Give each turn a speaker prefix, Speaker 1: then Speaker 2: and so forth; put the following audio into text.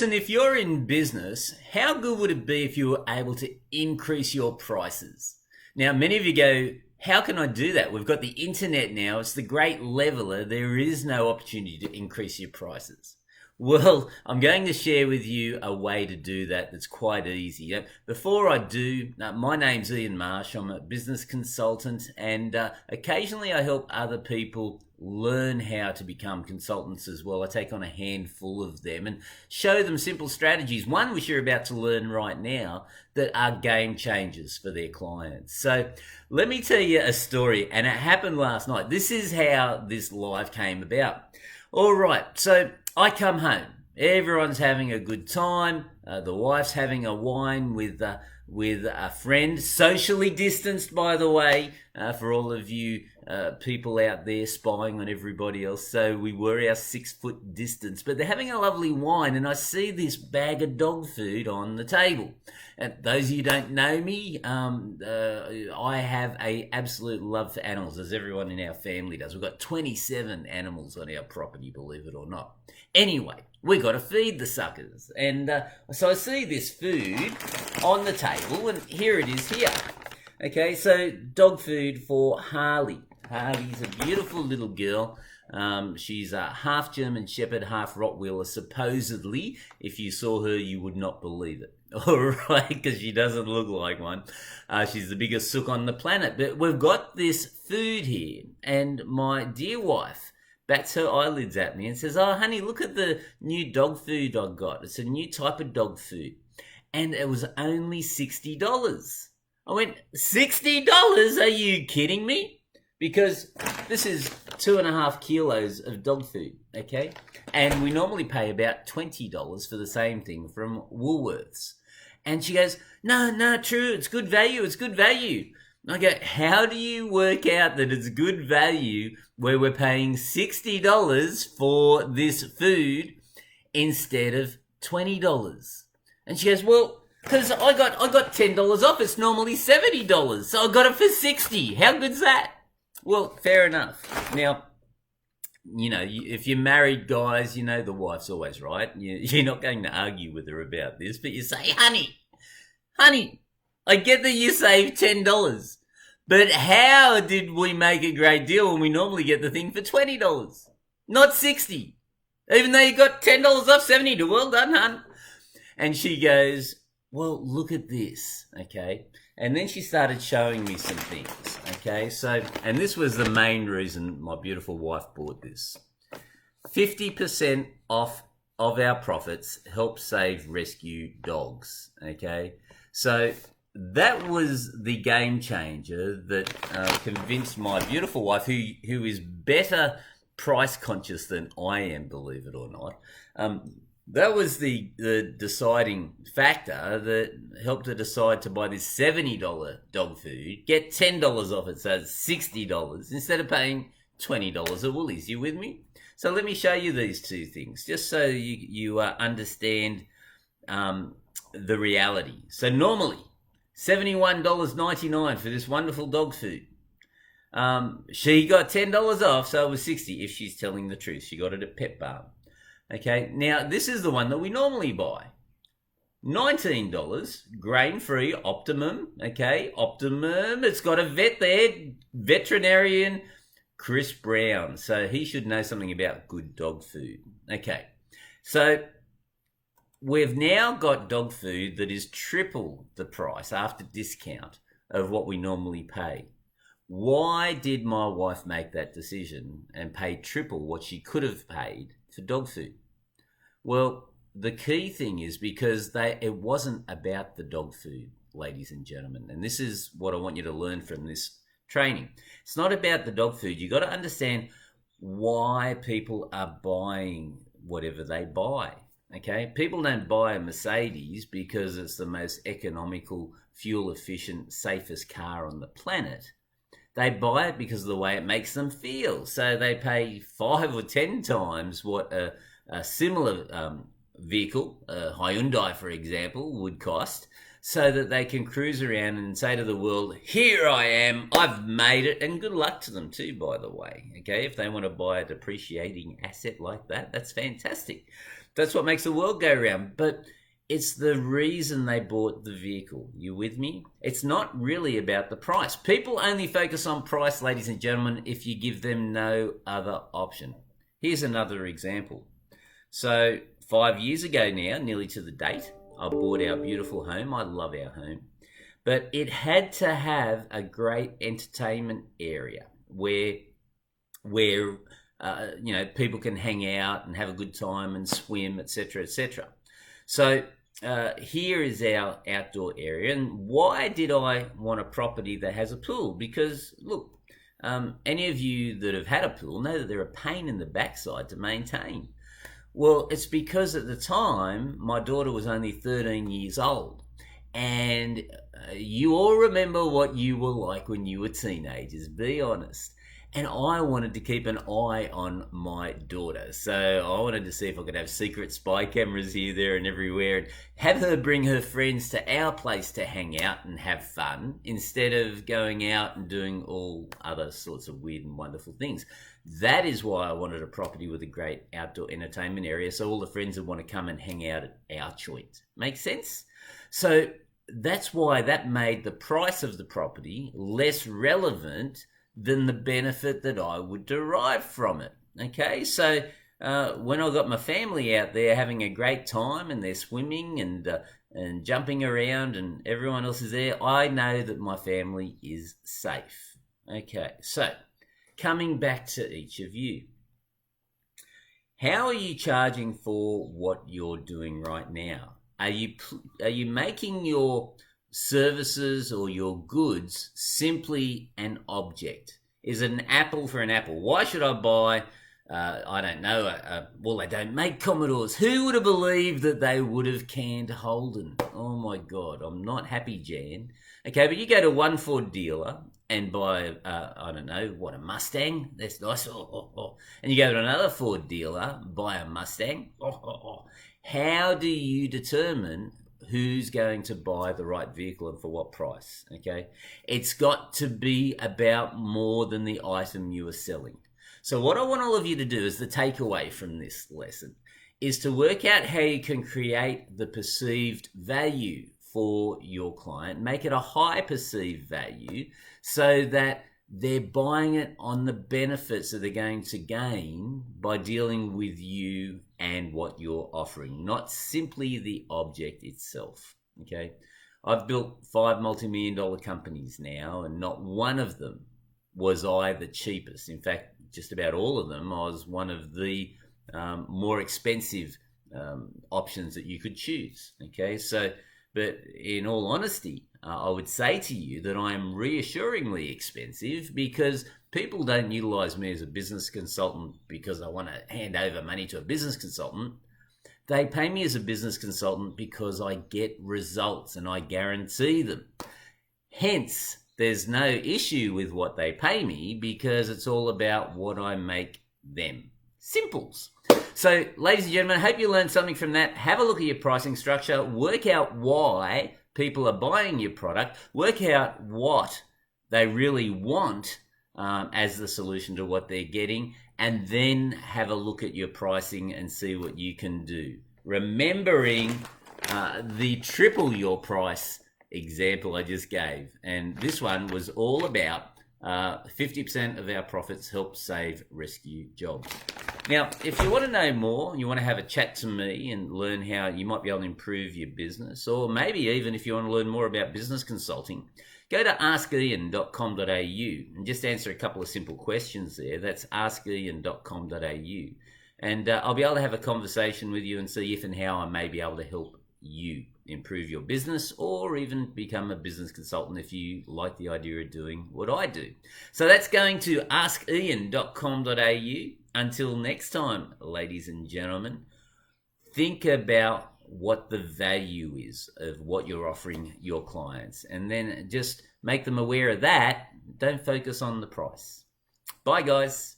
Speaker 1: Listen, if you're in business, how good would it be if you were able to increase your prices? Now, many of you go, how can I do that? We've got the internet now. It's the great leveler. There is no opportunity to increase your prices. Well, I'm going to share with you a way to do that that's quite easy. Before I do, my name's Ian Marsh. I'm a business consultant, and occasionally I help other people learn how to become consultants as well. I take on a handful of them and show them simple strategies, one which you're about to learn right now, that are game changers for their clients. So let me tell you a story, and it happened last night. This is how this live came about. All right, so I come home. Everyone's having a good time. The wife's having a wine with a friend, socially distanced, by the way, for all of you people out there spying on everybody else. So we were our 6 foot distance, but they're having a lovely wine, and I see this bag of dog food on the table. And those of you who don't know me, I have a absolute love for animals, as everyone in our family does. We've got 27 animals on our property, believe it or not. Anyway, we got to feed the suckers. And so I see this food on the table, and here it is here. Okay, so dog food for Harley. Harley's a beautiful little girl. She's a half German Shepherd, half Rottweiler. Supposedly, if you saw her, you would not believe it. All right, because she doesn't look like one. She's the biggest sook on the planet. But we've got this food here, and my dear wife bats her eyelids at me and says, "Oh, honey, look at the new dog food I got. It's a new type of dog food." And it was only $60. I went, $60? Are you kidding me? Because this is 2.5 kilos of dog food, okay? And we normally pay about $20 for the same thing from Woolworths. And she goes, no, true, it's good value, it's good value. I go, how do you work out that it's good value where we're paying $60 for this food instead of $20? And she goes, well, because I got $10 off. It's normally $70, so I got it for $60. How good's that? Well, fair enough. Now, you know, if you're married, guys, you know the wife's always right. You're not going to argue with her about this, but you say, honey, I get that you saved $10, but how did we make a great deal when we normally get the thing for $20, not $60? Even though you got $10 off $70, well done, hun. And she goes, well, look at this, okay? And then she started showing me some things, okay? So, and this was the main reason my beautiful wife bought this. 50% off of our profits help save rescue dogs, okay? So that was the game changer that convinced my beautiful wife, who is better price conscious than I am, believe it or not. That was the deciding factor that helped her decide to buy this $70 dog food, get $10 off it, so it's $60, instead of paying $20 at Woolies. You with me? So let me show you these two things, just so you understand the reality. So normally, $71.99 for this wonderful dog food. She got $10 off, so it was $60 if she's telling the truth. She got it at Pet Barn. Okay, now this is the one that we normally buy. $19, grain-free, Optimum, okay, Optimum. It's got a vet there, veterinarian Chris Brown, so he should know something about good dog food. Okay, so we've now got dog food that is triple the price after discount of what we normally pay. Why did my wife make that decision and pay triple what she could have paid for dog food? Well, the key thing is because it wasn't about the dog food, ladies and gentlemen. And this is what I want you to learn from this training. It's not about the dog food. You've got to understand why people are buying whatever they buy. Okay? People don't buy a Mercedes because it's the most economical, fuel-efficient, safest car on the planet. They buy it because of the way it makes them feel. So they pay 5 or 10 times what a similar vehicle, a Hyundai, for example, would cost, so that they can cruise around and say to the world, here I am, I've made it, and good luck to them too, by the way. Okay, if they want to buy a depreciating asset like that, that's fantastic. That's what makes the world go round. But it's the reason they bought the vehicle. You with me? It's not really about the price. People only focus on price, ladies and gentlemen, if you give them no other option. Here's another example. So 5 years ago now, nearly to the date, I bought our beautiful home. I love our home. But it had to have a great entertainment area where people can hang out and have a good time and swim, etc., etc. So here is our outdoor area. And why did I want a property that has a pool? Because look, any of you that have had a pool know that they're a pain in the backside to maintain. Well, it's because at the time my daughter was only 13 years old, and you all remember what you were like when you were teenagers, be honest. And I wanted to keep an eye on my daughter. So I wanted to see if I could have secret spy cameras here, there, and everywhere, and have her bring her friends to our place to hang out and have fun instead of going out and doing all other sorts of weird and wonderful things. That is why I wanted a property with a great outdoor entertainment area, so all the friends would want to come and hang out at our joint. Make sense? So that's why that made the price of the property less relevant than the benefit that I would derive from it. Okay, so when I got my family out there having a great time and they're swimming and jumping around and everyone else is there, I know that my family is safe. Okay, so coming back to each of you, how are you charging for what you're doing right now? Are you making your services or your goods simply an object? Is it an apple for an apple? Why should I buy, I don't know, well, they don't make Commodores. Who would have believed that they would have canned Holden? Oh my God, I'm not happy, Jan. Okay, but you go to one Ford dealer and buy, I don't know, what, a Mustang? That's nice. And you go to another Ford dealer, buy a Mustang. How do you determine who's going to buy the right vehicle and for what price? Okay, it's got to be about more than the item you are selling. So what I want all of you to do is the takeaway from this lesson is to work out how you can create the perceived value for your client, make it a high perceived value so that they're buying it on the benefits that they're going to gain by dealing with you and what you're offering, not simply the object itself. Okay, I've built 5 multi-million-dollar companies now, and not one of them was I the cheapest. In fact, just about all of them, I was one of the more expensive options that you could choose. Okay, so, but in all honesty, I would say to you that I am reassuringly expensive because people don't utilize me as a business consultant because I want to hand over money to a business consultant. They pay me as a business consultant because I get results and I guarantee them. Hence, there's no issue with what they pay me because it's all about what I make them. Simples. So, ladies and gentlemen, I hope you learned something from that. Have a look at your pricing structure. Work out why people are buying your product. Work out what they really want as the solution to what they're getting. And then have a look at your pricing and see what you can do. Remembering the triple your price example I just gave. And this one was all about 50% of our profits help save rescue jobs. Now, if you want to know more, you want to have a chat to me and learn how you might be able to improve your business, or maybe even if you want to learn more about business consulting, go to askian.com.au and just answer a couple of simple questions there. That's askian.com.au. And I'll be able to have a conversation with you and see if and how I may be able to help you improve your business or even become a business consultant if you like the idea of doing what I do. So that's going to askian.com.au. Until next time, ladies and gentlemen, think about what the value is of what you're offering your clients and then just make them aware of that. Don't focus on the price. Bye, guys.